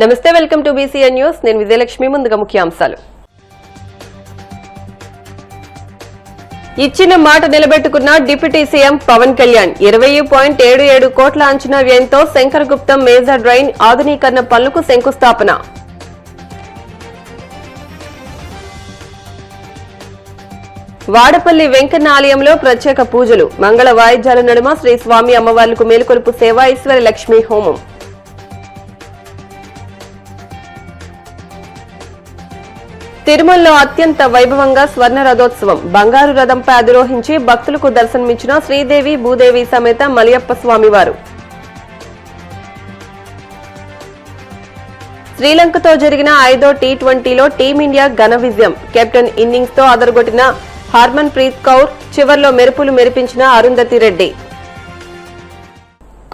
నమస్తే, welcome to BCN news. నేను విజయలక్ష్మి. ముందుగా ముఖ్యాంశాలు. ఇచ్చిన మాట నిలబెట్టుకున్న డిప్యూటీ సీఎం పవన్ కళ్యాణ్ 20.77 కోట్ల అంచనా వ్యయంతో శంకరగుప్తం మేజర్ డ్రైన్ ఆధునీకరణ పనులకు శంకుస్థాపన. వాడపల్లి వెంకన్న ఆలయంలో ప్రత్యేక పూజలు. మంగళ వాయిద్యాల నడుమ శ్రీ స్వామి అమ్మవార్లకు మేలుకొలుపు సేవ, ఈశ్వర లక్ష్మీ హోమం. తిరుమలలో అత్యంత వైభవంగా స్వర్ణ రథోత్సవం. బంగారు రథంపై అధిరోహించి భక్తులకు దర్శనమిచ్చిన శ్రీదేవి భూదేవి సమేత మలయప్ప స్వామివారు. శ్రీలంకతో జరిగిన 5వ టీ20లో టీమిండియా ఘన విజయం. కెప్టెన్ ఇన్నింగ్స్ తో అదరగొట్టిన హర్మన్ ప్రీత్ కౌర్, చివర్లో మెరుపులు మెరిపించిన అరుంధతి రెడ్డి.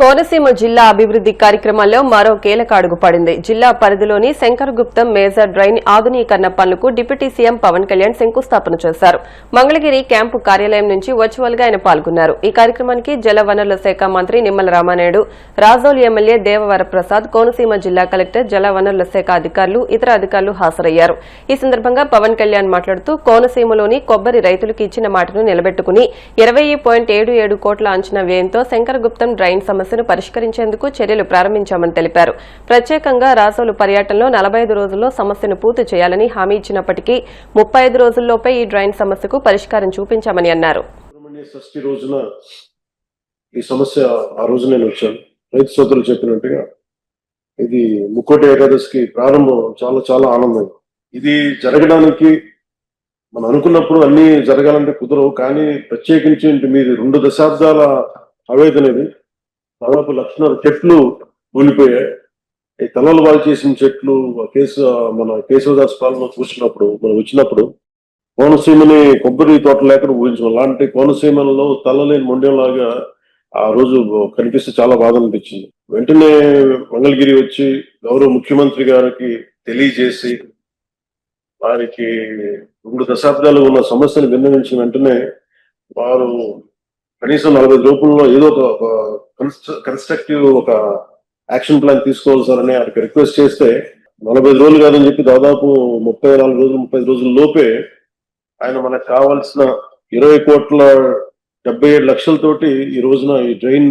కోనసీమ జిల్లా అభివృద్ది కార్యక్రమాల్లో మరో కీలక అడుగు పడింది. జిల్లా పరిధిలోని శంకరగుప్తం మేజర్ డ్రైన్ ఆధునీకరణ పనులకు డిప్యూటీ సీఎం పవన్ కళ్యాణ్ శంకుస్థాపన చేశారు. మంగళగిరి క్యాంపు కార్యాలయం నుంచి వర్చువల్ గా ఆయన పాల్గొన్నారు. ఈ కార్యక్రమానికి జలవనరుల శాఖ మంత్రి నిమ్మల రామానాయుడు, రాజోలు ఎమ్మెల్యే దేవవరప్రసాద్, కోనసీమ జిల్లా కలెక్టర్, జలవనరుల శాఖ అధికారులు, ఇతర అధికారులు హాజరయ్యారు. ఈ సందర్భంగా పవన్ కళ్యాణ్ మాట్లాడుతూ కోనసీమలోని కొబ్బరి రైతులకు ఇచ్చిన మాటను నిలబెట్టుకుని 20.77 కోట్ల అంచనా వ్యయంతో శంకరగుప్తం డ్రైన్ సమస్యను పరిష్కరించేందుకు చర్యలు ప్రారంభించామని తెలిపారు. ప్రత్యేకంగా రాసోలు పర్యటనలో 45 రోజుల్లో సమస్యను పూర్తి చేయాలని హామీ ఇచ్చినప్పటికీ 35 రోజుల్లోపే ఈ డ్రైన్ సమస్యకు పరిష్కారం చూపించామని అన్నారు. ఈ సమస్య ఆ రోజు నేను వచ్చాను. రైతు సోదరులు చెప్పినట్టుగా ఇది ముక్కోటి ఏకాదశికి ప్రారంభం చాలా చాలా ఆనందం. ఇది జరగడానికి మనం అనుకున్నప్పుడు అన్ని జరగాలంటే కుదరవు. కానీ ప్రత్యేకించి మీది 2 దశాబ్దాల ఆవేదన. ఇది దాదాపు 1,00,000 చెట్లు కూలిపోయాయి. ఈ తలలు వాళ్ళు చేసిన చెట్లు మన కేశవదాస్ పాలన చూసినప్పుడు మనం వచ్చినప్పుడు కోనసీమని కొబ్బరి తోట లేకుండా ఊహించాం. అలాంటి కోనసీమలో తలలేని మొండెంలాగా ఆ రోజు కనిపిస్తే చాలా బాధ అనిపించింది. వెంటనే మంగళగిరి వచ్చి గౌరవ ముఖ్యమంత్రి గారికి తెలియజేసి వారికి 2 దశాబ్దాలు ఉన్న సమస్యను విన్నవించిన వెంటనే వారు కనీసం 40 రోజుల్లో ఏదో ఒక కన్స్ట్రక్టివ్ ఒక యాక్షన్ ప్లాన్ తీసుకోవాలి సార్ అని ఆయనకి రిక్వెస్ట్ చేస్తే 45 రోజులు కాదని చెప్పి దాదాపు 35 రోజుల లోపే ఆయన మనకు కావాల్సిన 20,77,00,000 ఈ రోజున ఈ డ్రైన్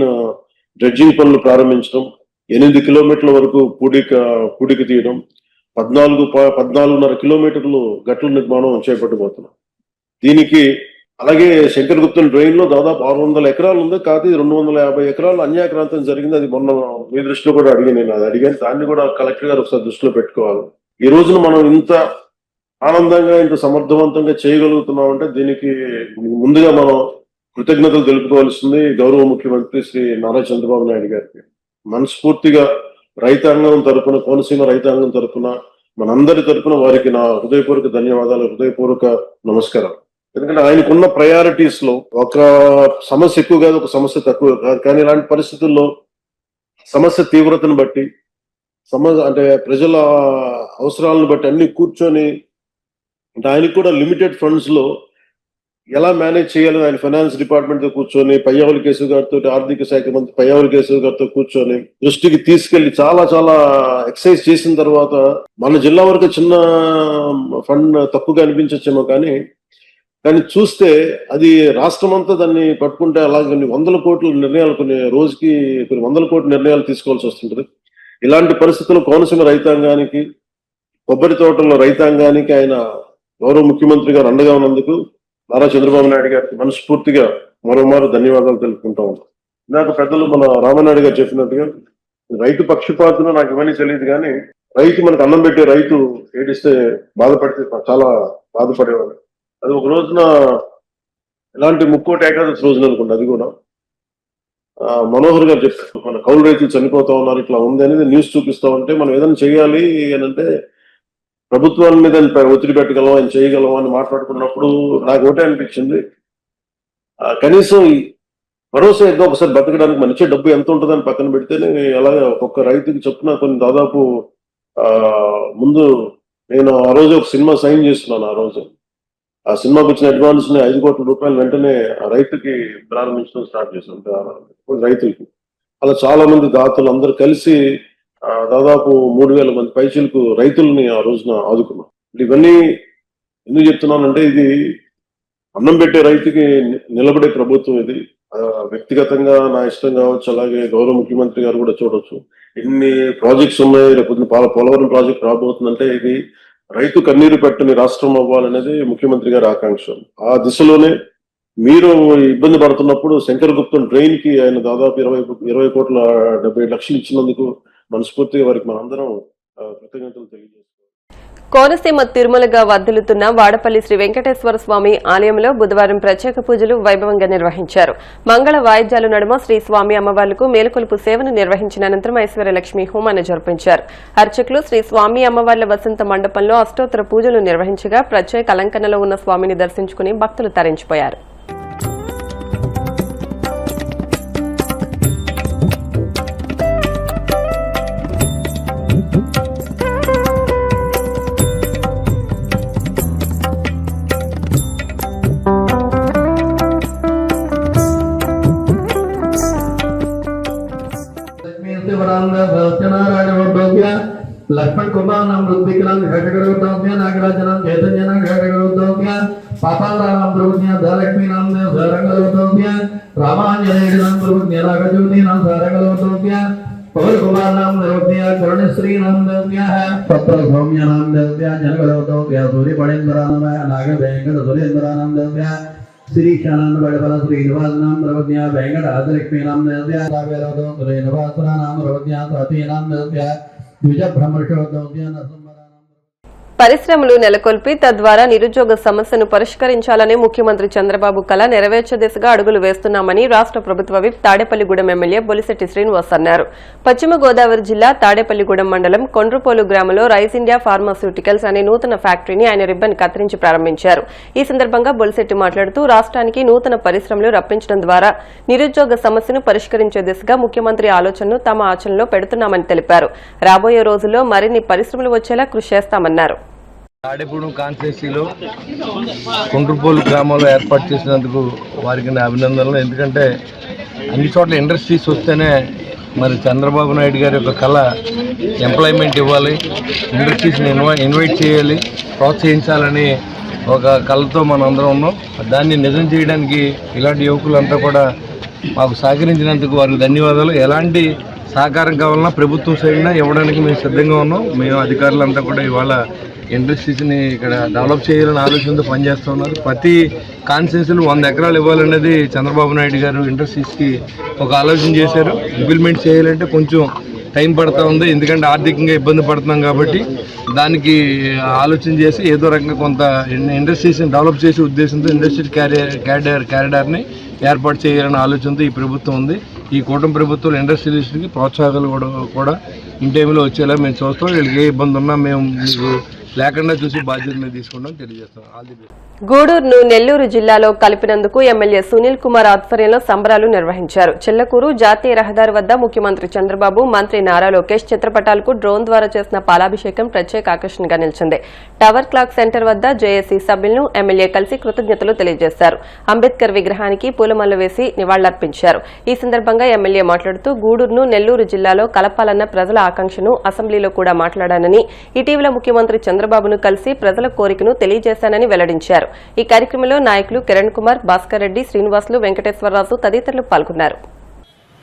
డ్రెడ్జింగ్ పనులు ప్రారంభించడం, 8 కిలోమీటర్ల వరకు పూడిక తీయడం, 14.5 కిలోమీటర్లు గట్ల నిర్మాణం చేపట్టబోతున్నాం. దీనికి అలాగే శంకరగుప్తం డ్రైన్ లో దాదాపు 600 ఎకరాలు ఉంది. కాదు 250 ఎకరాలు అన్యాక్రాంతం జరిగింది. అది మొన్న మీ దృష్టిలో కూడా నేను అడిగాను. దాన్ని కూడా కలెక్టర్ గారు ఒకసారి దృష్టిలో పెట్టుకోవాలి. ఈ రోజున మనం ఇంత ఆనందంగా ఇంత సమర్థవంతంగా చేయగలుగుతున్నాం అంటే దీనికి ముందుగా మనం కృతజ్ఞతలు తెలుపుకోవాల్సింది గౌరవ ముఖ్యమంత్రి శ్రీ నారా చంద్రబాబు నాయుడు గారికి. మనస్ఫూర్తిగా రైతాంగం తరపున, కోనసీమ రైతాంగం తరపున, మనందరి తరపున వారికి నా హృదయపూర్వక ధన్యవాదాలు, హృదయపూర్వక నమస్కారం. ఎందుకంటే ఆయనకున్న ప్రయారిటీస్ లో ఒక సమస్య ఎక్కువ కాదు, ఒక సమస్య తక్కువ కాదు. కానీ ఇలాంటి పరిస్థితుల్లో సమస్య తీవ్రతను బట్టి అంటే ప్రజల అవసరాలను బట్టి అన్ని కూర్చొని, అంటే ఆయనకు కూడా లిమిటెడ్ ఫండ్స్ లో ఎలా మేనేజ్ చేయాలని ఆయన ఫైనాన్స్ డిపార్ట్మెంట్ తో కూర్చొని పయ్యావుల కేశవ్ గారితో, ఆర్థిక శాఖ మంత్రి పయ్యావుల కేశవ్ గారితో కూర్చొని దృష్టికి తీసుకెళ్లి చాలా చాలా ఎక్సర్సైజ్ చేసిన తర్వాత మన జిల్లా వరకు చిన్న ఫండ్ తక్కువగా అనిపించచ్చేమో, కానీ చూస్తే అది రాష్ట్రం అంతా దాన్ని పట్టుకుంటే అలాగే 100 కోట్ల నిర్ణయాలు, కొన్ని రోజుకి కొన్ని 100 కోట్ల నిర్ణయాలు తీసుకోవాల్సి వస్తుంటది. ఇలాంటి పరిస్థితుల్లో కోనసీమ రైతాంగానికి, కొబ్బరి తోటల రైతాంగానికి ఆయన గౌరవ ముఖ్యమంత్రి గారు అండగా ఉన్నందుకు నారా చంద్రబాబు నాయుడు గారికి మనస్ఫూర్తిగా మరోమారు ధన్యవాదాలు తెలుపుకుంటా ఉన్నాం. ఇందాక పెద్దలు మన రామానాయుడు గారు చెప్పినట్టుగా రైతు పక్షపాతులు నాకు ఇవన్నీ తెలియదు, కానీ రైతు మనకు అన్నం పెట్టే రైతు ఏడిస్తే బాధపడితే చాలా బాధపడేవాడు. అది ఒక రోజున ఇలాంటి ముక్కోటి ఏకాదశి రోజున అనుకోండి, అది కూడా మనోహర్ గారు చెప్పారు, మన కౌలు రైతులు చనిపోతా ఉన్నారు, ఇట్లా ఉంది అనేది న్యూస్ చూపిస్తా ఉంటే మనం ఏదైనా చేయాలి అని అంటే ప్రభుత్వాల మీద ఒత్తిడి పెట్టగలం, ఆయన చేయగలం అని మాట్లాడుకున్నప్పుడు నాకు ఒకటే అనిపించింది, కనీసం భరోసా ఏదో ఒకసారి బతకడానికి మన ఇచ్చే డబ్బు ఎంత ఉంటుందని పక్కన పెడితేనే అలాగే ఒక్కొక్క రైతుకి చొప్పున కొన్ని దాదాపు ముందు నేను ఆ రోజు ఒక సినిమా సైన్ చేస్తున్నాను. ఆ రోజు ఆ సినిమాకి వచ్చిన అడ్వాన్స్ ని 5 కోట్ల రూపాయలు వెంటనే ఆ రైతుకి ప్రారంభించడం స్టార్ట్ చేశాం. రైతులకి అలా చాలా మంది దాతలు అందరు కలిసి దాదాపు 3,000 మంది పైచీలకు రైతుల్ని ఆ రోజున ఆదుకున్నాం. ఇవన్నీ ఎందుకు చెప్తున్నానంటే, ఇది అన్నం పెట్టే రైతుకి నిలబడే ప్రభుత్వం ఇది. వ్యక్తిగతంగా నా ఇష్టం కావచ్చు, అలాగే గౌరవ ముఖ్యమంత్రి గారు కూడా చూడొచ్చు. ఎన్ని ప్రాజెక్ట్స్ ఉన్నాయి, రేపు పోలవరం ప్రాజెక్ట్ రాబోతుందంటే ఇది రైతు కన్నీరు పెట్టని రాష్ట్రం అవ్వాలనేది ముఖ్యమంత్రి గారి ఆకాంక్ష. ఆ దిశలోనే మీరు ఇబ్బంది పడుతున్నప్పుడు శంకరగుప్తం డ్రైన్ కి ఆయన దాదాపు 20,70,00,000 ఇచ్చినందుకు మనస్ఫూర్తిగా వారికి మనందరం కృతజ్ఞతలు తెలియజేస్తున్నాం. కోనసీమ తిరుమలగా వర్ధిల్లుతున్న వాడపల్లి శ్రీ వెంకటేశ్వర స్వామి ఆలయంలో బుధవారం ప్రత్యేక పూజలు వైభవంగా నిర్వహించారు. మంగళ వాయిద్యాల నడుమ శ్రీ స్వామి అమ్మవార్లకు మేలుకొలుపు సేవను నిర్వహించిన అనంతరం ఐశ్వర్యలక్ష్మి హోమాన్ని జరిపించారు. అర్చకులు శ్రీ స్వామి అమ్మవార్ల వసంత మండపంలో అష్టోత్తర పూజలు నిర్వహించగా ప్రత్యేక అలంకరణలో ఉన్న స్వామిని దర్శించుకుని భక్తులు తరించిపోయారు. लक्ष्मण कुमार नाम रुद्रिकनाम घटगरोत्तम्य नागराजनाम चैतन्यनाम घटगरोत्तम्य पापालानाम प्रभुज्ञ धलक्ष्मी नाम धरंगरोत्तम्य रामांजनेय नाम प्रभुज्ञ नागज्योति नाम धरंगरोत्तम्य पवन कुमार नाम नरोज्ञ करुणश्री नाम देव्य पत्र सौम्य नाम देव्य जनगरोत्तम्य सूर्य पणेन्द्र नाम नाग वेंकट सुरेंद्र नाम देव्य श्री शानंद बड़बल श्रीनिवास नाम प्रभुज्ञ वेंकट आदलक्ष्मी नाम देव्य रावेरोत्तम श्रीनिवास नाम प्रभुज्ञ सती नाम देव्य పరిశ్రమలు నెలకొల్పి తద్వారా నిరుద్యోగ సమస్యను పరిష్కరించాలని ముఖ్యమంత్రి చంద్రబాబు కల నెరవేర్చే దిశగా అడుగులు వేస్తున్నామని రాష్ట్ర ప్రభుత్వ విప్ తాడేపల్లిగూడెం ఎమ్మెల్యే బొలిశెట్టి శ్రీనివాస్ అన్నారు. పశ్చిమ గోదావరి జిల్లా తాడేపల్లిగూడెం మండలం కొండ్రుపోలు గ్రామంలో రైస్ ఇండియా ఫార్మాస్యూటికల్స్ అనే నూతన ఫ్యాక్టరీని ఆయన రిబ్బన్ కత్తిరించి ప్రారంభించారు. ఈ సందర్భంగా బొలిశెట్టి మాట్లాడుతూ రాష్ట్రానికి నూతన పరిశ్రమలు రప్పించడం ద్వారా నిరుద్యోగ సమస్యను పరిష్కరించే దిశగా ముఖ్యమంత్రి ఆలోచనను తమ ఆచరణలో పెడుతున్నామని తెలిపారు. రాబోయే రోజుల్లో మరిన్ని పరిశ్రమలు వచ్చేలా కృషి చేస్తామన్నారు. తాడేపూడెం కాన్స్టిట్యున్సీలో కొండ్రుపోలు గ్రామంలో ఏర్పాటు చేసినందుకు వారికి నా అభినందనలు. ఎందుకంటే అన్ని చోట్ల ఇండస్ట్రీస్ వస్తేనే మరి చంద్రబాబు నాయుడు గారి యొక్క కళ ఎంప్లాయ్మెంట్ ఇవ్వాలి, ఇండస్ట్రీస్ని ఇన్వైట్ చేయాలి, ప్రోత్సహించాలని ఒక కళతో మనం అందరం ఉన్నాం. దాన్ని నిజం చేయడానికి ఇలాంటి యువకులంతా కూడా మాకు సహకరించినందుకు వారికి ధన్యవాదాలు. ఎలాంటి సహకారం కావాలన్నా ప్రభుత్వం సైడ్న ఇవ్వడానికి మేము సిద్ధంగా ఉన్నాం. మేము అధికారులంతా కూడా ఇవాళ ఇండస్ట్రీస్ని ఇక్కడ డెవలప్ చేయాలని ఆలోచనతో పనిచేస్తూ ఉన్నారు. ప్రతి కాన్స్టిట్యున్సీలో 100 ఎకరాలు ఇవ్వాలనేది చంద్రబాబు నాయుడు గారు ఇండస్ట్రీస్కి ఒక ఆలోచన చేశారు. ఇంప్లిమెంట్ చేయాలంటే కొంచెం టైం పడుతూ ఉంది, ఎందుకంటే ఆర్థికంగా ఇబ్బంది పడుతున్నాం కాబట్టి దానికి ఆలోచన చేసి ఏదో రకంగా కొంత ఇండస్ట్రీస్ని డెవలప్ చేసే ఉద్దేశంతో ఇండస్ట్రీ క్యారిడార్ని ఏర్పాటు చేయాలనే ఆలోచనతో ఈ ప్రభుత్వం ఉంది. ఈ కూటమి ప్రభుత్వం ఇండస్ట్రియలిస్టులకి ప్రోత్సాహాలు కూడా ఇన్ టైంలో వచ్చేలా మేము చూస్తాం. వీళ్ళకి ఏ ఇబ్బంది ఉన్నా మేము మీకు లేకుండా చూసి బాధ్యత మీద తీసుకుంటాం తెలియజేస్తాం. All the best. గూడూరును నెల్లూరు జిల్లాలో కలిపినందుకు ఎమ్మెల్యే సునీల్ కుమార్ ఆధ్వర్యంలో సంబరాలు నిర్వహించారు. చెల్లకూరు జాతీయ రహదారి వద్ద ముఖ్యమంత్రి చంద్రబాబు, మంత్రి నారా లోకేష్ చిత్రపటాలకు డ్రోన్ ద్వారా చేసిన పాలాభిషేకం ప్రత్యేక ఆకర్షణగా నిలిచింది. టవర్ క్లాక్ సెంటర్ వద్ద జేఏసీ సభ్యులను ఎమ్మెల్యే కలిసి కృతజ్ఞతలు తెలియజేశారు. అంబేద్కర్ విగ్రహానికి పూలమాల వేసి నివాళులర్పించారు. ఈ సందర్భంగా ఎమ్మెల్యే మాట్లాడుతూ గూడూరును నెల్లూరు జిల్లాలో కలపాలన్న ప్రజల ఆకాంక్షను అసెంబ్లీలో కూడా మాట్లాడానని, ఇటీవల ముఖ్యమంత్రి చంద్రబాబును కలిసి ప్రజల కోరికను తెలియజేశానని వెల్లడించారు. ఈ కార్యక్రమంలో నాయకులు కిరణ్ కుమార్, భాస్కర్ రెడ్డి, శ్రీనివాసులు, వెంకటేశ్వరరాజు తదితరులు పాల్గొన్నారు.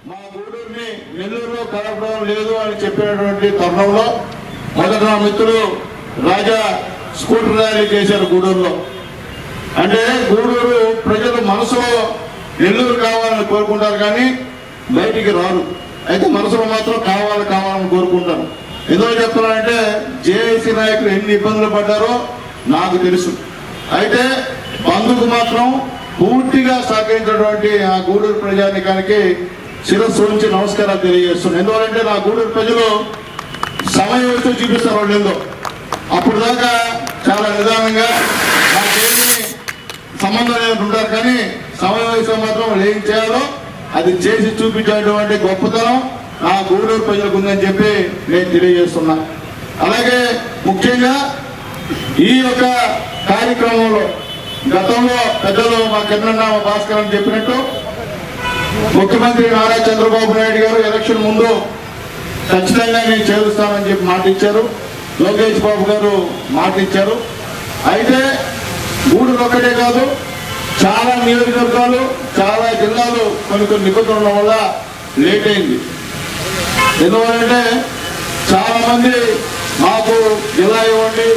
మా గూడూరుని నెల్లూరులో కలపడం లేదు అని చెప్పినటువంటి తరుణంలో మొదట నా మిత్రుడు రాజా స్కూటర్ ర్యాలీ చేశారు గూడూరులో. అంటే గూడూరు ప్రజలు మనసులో నెల్లూరు కావాలని కోరుకుంటారు కానీ బయటికి రారు. అయితే మనసులో మాత్రం కావాలని కోరుకుంటారు. ఎందుకు చెప్తున్నానంటే జేఏసీ నాయకులు ఎన్ని ఇబ్బందులు పడ్డారో నాకు తెలుసు. అయితే బంధుకు మాత్రం పూర్తిగా సహకరించినటువంటి ఆ గూడూరు ప్రజానికానికి శిరస్సు నుంచి నమస్కారాలు తెలియజేస్తున్నాను. ఎందుకంటే నా గూడూరు ప్రజలు సమయం వస్తూ చూపిస్తారు వాళ్ళు ఏందో. అప్పుడు దాకా చాలా నిదానంగా నాకేమీ సంబంధం లేని ఉంటారు, కానీ సమయం వస్తే మాత్రం వాళ్ళు ఏం చేయాలో అది చేసి చూపించేటువంటి గొప్పతనం ఆ గూడూరు ప్రజలకు ఉందని చెప్పి నేను తెలియజేస్తున్నా. అలాగే ముఖ్యంగా ఈ యొక్క కార్యక్రమంలో గతంలో పెద్దలు మా కింద భాస్కర్ అని చెప్పినట్టు ముఖ్యమంత్రి నారా చంద్రబాబు నాయుడు గారు ఎలక్షన్ ముందు ఖచ్చితంగా నేను చేరుస్తానని చెప్పి మాట ఇచ్చారు. లోకేష్ బాబు గారు మాట ఇచ్చారు. అయితే గూడూరు ఒక్కటే కాదు, చాలా నియోజకవర్గాలు, చాలా జిల్లాలు కొన్ని నిబంధనల వల్ల లేట్ అయింది. ఎందువల్లంటే చాలా మంది మాకు జిల్లా ఇవ్వండి,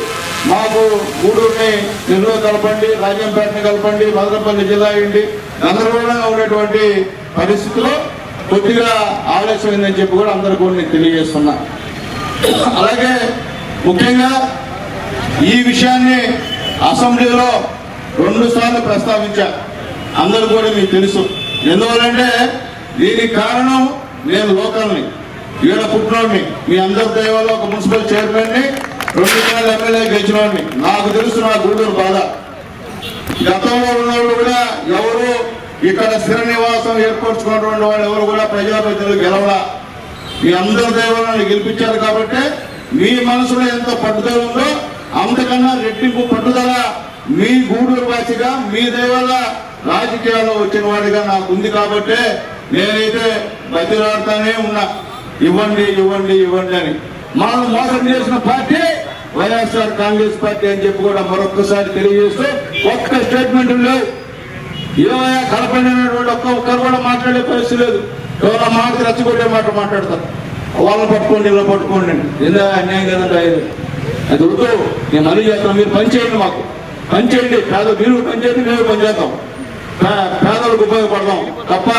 మాకు గూడూరుని నెల్లూరు కలపండి, రాజంపేటని కలపండి, మదనపల్లి జిల్లా ఇవ్వండి, గందరగోళంగా ఉన్నటువంటి పరిస్థితుల్లో కొద్దిగా ఆలస్యమైందని చెప్పి కూడా అందరికీ నేను తెలియజేస్తున్నా. అలాగే ముఖ్యంగా ఈ విషయాన్ని అసెంబ్లీలో 2 సార్లు ప్రస్తావించా, అందరూ కూడా మీకు తెలుసు. ఎందువల్లంటే దీనికి కారణం నేను లోకల్ని, ఈడ పుట్టినోడిని, మీ అందరి దయవల్ల ఒక మున్సిపల్ చైర్మన్ని, 2 సార్లు ఎమ్మెల్యే గెలిచినోడిని. నాకు తెలుసు నా గూడూరు బాధ. గతంలో ఉన్నవాళ్ళు కూడా ఎవరు ఇక్కడ స్థిర నివాసం ఏర్పరచుకున్నటువంటి వాళ్ళు ఎవరు కూడా ప్రజాప్రతినిధులు గెలవలా. మీ అందరి దయవల్ల గెలిపించారు కాబట్టి మీ మనసులో ఎంత పట్టుదల ఉందో అంతకన్నా రెట్టింపు పట్టుదల మీ గూడూరు వాసిగా, మీ దయవల్ల రాజకీయాల్లో వచ్చిన వాడిగా నాకు ఉంది. కాబట్టి నేనైతే బతిలాడుతానే ఉన్నా, ఇవ్వండి ఇవ్వండి ఇవ్వండి అని. మనం మోసం చేసిన పార్టీ వైఎస్ఆర్ కాంగ్రెస్ పార్టీ అని చెప్పి కూడా మరొక్కసారి తెలియజేస్తూ, ఒక్క స్టేట్మెంట్ లేవు. ఏమయ్యా కలపడినటువంటి ఒక్కరు కూడా మాట్లాడే పరిస్థితి లేదు. ఎవరో మాట రెచ్చగొట్టే మాట మాట్లాడతారు. వాళ్ళని పట్టుకోండి, ఇలా పట్టుకోండి, ఏదో అన్యాయం కదండి. అది వద్దు, నేను మళ్ళీ చేస్తాను. మీరు పని చేయండి, మాకు పని చేయండి. మీరు పని చేయండి, మేము పని చేద్దాం, పేదలకు ఉపయోగపడదాం తప్ప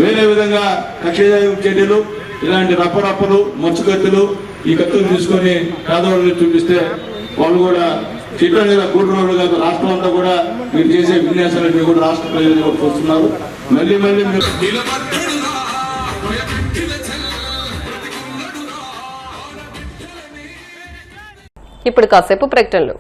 వేరే విధంగా కక్ష చర్యలు, ఇలాంటి రప్పరప్పలు, మచ్చుకత్తులు, ఈ కత్తులు తీసుకొని పేదవాళ్ళు చూపిస్తే వాళ్ళు కూడా చెప్పారు కదా, గూడూరు కాదు రాష్ట్రం అంతా కూడా మీరు చేసే విన్యాసాలన్నీ కూడా రాష్ట్ర ప్రజలు కూడా చూస్తున్నారు. మళ్ళీ ఇప్పుడు కాసేపు ప్రకటనలు.